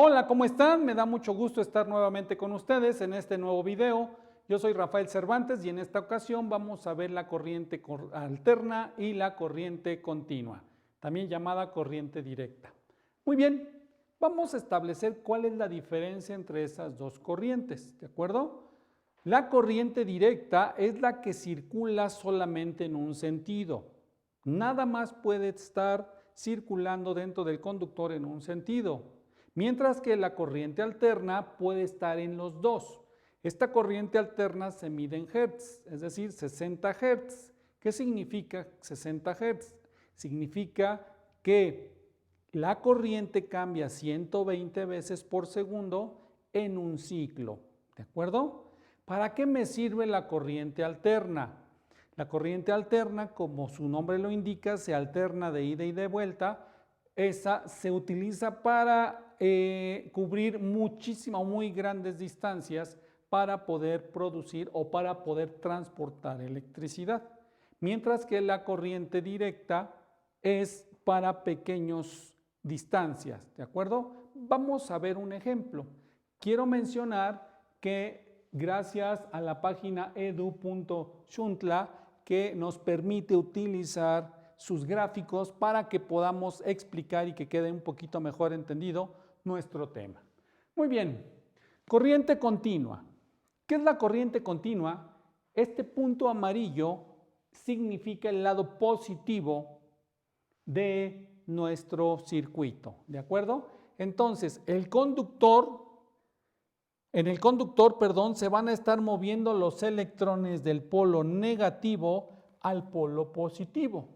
Hola, ¿cómo están? Me da mucho gusto estar nuevamente con ustedes en este nuevo video. Yo soy Rafael Cervantes y en esta ocasión vamos a ver la corriente alterna y la corriente continua, también llamada corriente directa. Muy bien, vamos a establecer cuál es la diferencia entre esas dos corrientes, ¿de acuerdo? La corriente directa es la que circula solamente en un sentido. Nada más puede estar circulando dentro del conductor en un sentido. Mientras que la corriente alterna puede estar en los dos. Esta corriente alterna se mide en Hz, es decir, 60 Hz. ¿Qué significa 60 Hz? Significa que la corriente cambia 120 veces por segundo en un ciclo. ¿De acuerdo? ¿Para qué me sirve la corriente alterna? La corriente alterna, como su nombre lo indica, se alterna de ida y de vuelta. Esa se utiliza para cubrir muchísimas o muy grandes distancias para poder producir o para poder transportar electricidad. Mientras que la corriente directa es para pequeñas distancias, ¿de acuerdo? Vamos a ver un ejemplo. Quiero mencionar que gracias a la página edu.xuntla que nos permite utilizar sus gráficos para que podamos explicar y que quede un poquito mejor entendido nuestro tema. Muy bien, corriente continua. ¿Qué es la corriente continua? Este punto amarillo significa el lado positivo de nuestro circuito, ¿de acuerdo? Entonces, en el conductor, se van a estar moviendo los electrones del polo negativo al polo positivo.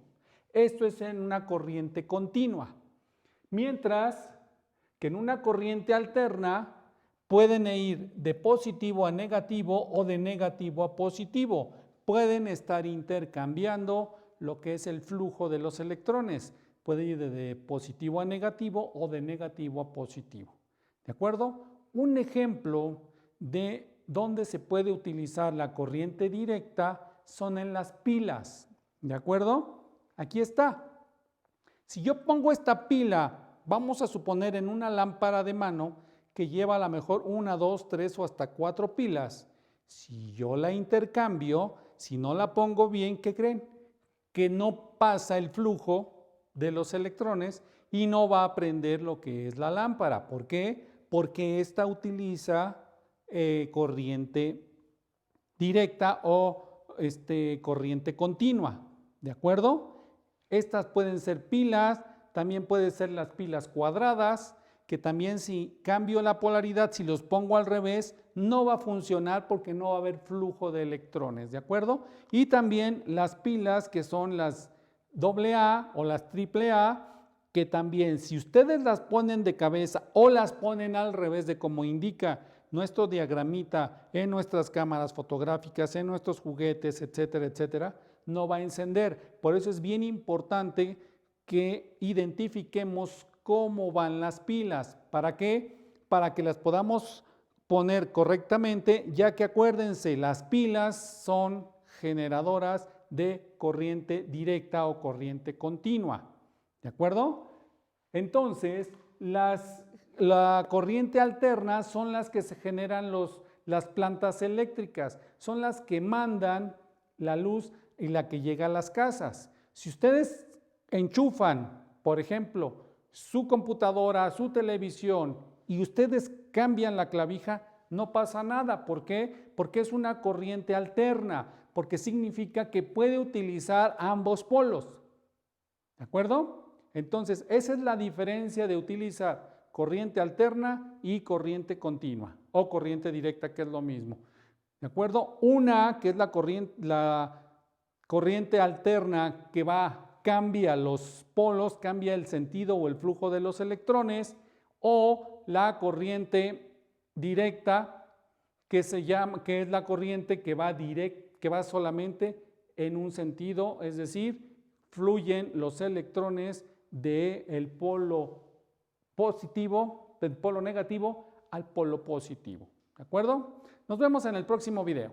Esto es en una corriente continua. Mientras que en una corriente alterna pueden ir de positivo a negativo o de negativo a positivo. Pueden estar intercambiando lo que es el flujo de los electrones. Puede ir de positivo a negativo o de negativo a positivo. ¿De acuerdo? Un ejemplo de donde se puede utilizar la corriente directa son en las pilas. ¿De acuerdo? Aquí está. Si yo pongo esta pila, vamos a suponer en una lámpara de mano que lleva a lo mejor 1, 2, 3 o hasta 4 pilas. Si yo la intercambio, si no la pongo bien, ¿qué creen? Que no pasa el flujo de los electrones y no va a prender lo que es la lámpara. ¿Por qué? Porque esta utiliza corriente directa o corriente continua. ¿De acuerdo? Estas pueden ser pilas, también pueden ser las pilas cuadradas, que también si cambio la polaridad, si los pongo al revés, no va a funcionar porque no va a haber flujo de electrones, ¿de acuerdo? Y también las pilas que son las AA o las AAA, que también si ustedes las ponen de cabeza o las ponen al revés de como indica nuestro diagramita en nuestras cámaras fotográficas, en nuestros juguetes, etcétera, etcétera, no va a encender. Por eso es bien importante que identifiquemos cómo van las pilas. ¿Para qué? Para que las podamos poner correctamente, ya que acuérdense, las pilas son generadoras de corriente directa o corriente continua. ¿De acuerdo? Entonces, la corriente alterna son las que se generan las plantas eléctricas, son las que mandan la luz y la que llega a las casas. Si ustedes enchufan, por ejemplo, su computadora, su televisión y ustedes cambian la clavija, no pasa nada. ¿Por qué? Porque es una corriente alterna, porque significa que puede utilizar ambos polos. ¿De acuerdo? Entonces, esa es la diferencia de utilizar corriente alterna y corriente continua o corriente directa, que es lo mismo. ¿De acuerdo? Una que es la corriente alterna que cambia los polos, cambia el sentido o el flujo de los electrones, o la corriente directa que es la corriente que va solamente en un sentido, es decir, fluyen los electrones del polo positivo, del polo negativo al polo positivo. ¿De acuerdo? Nos vemos en el próximo video.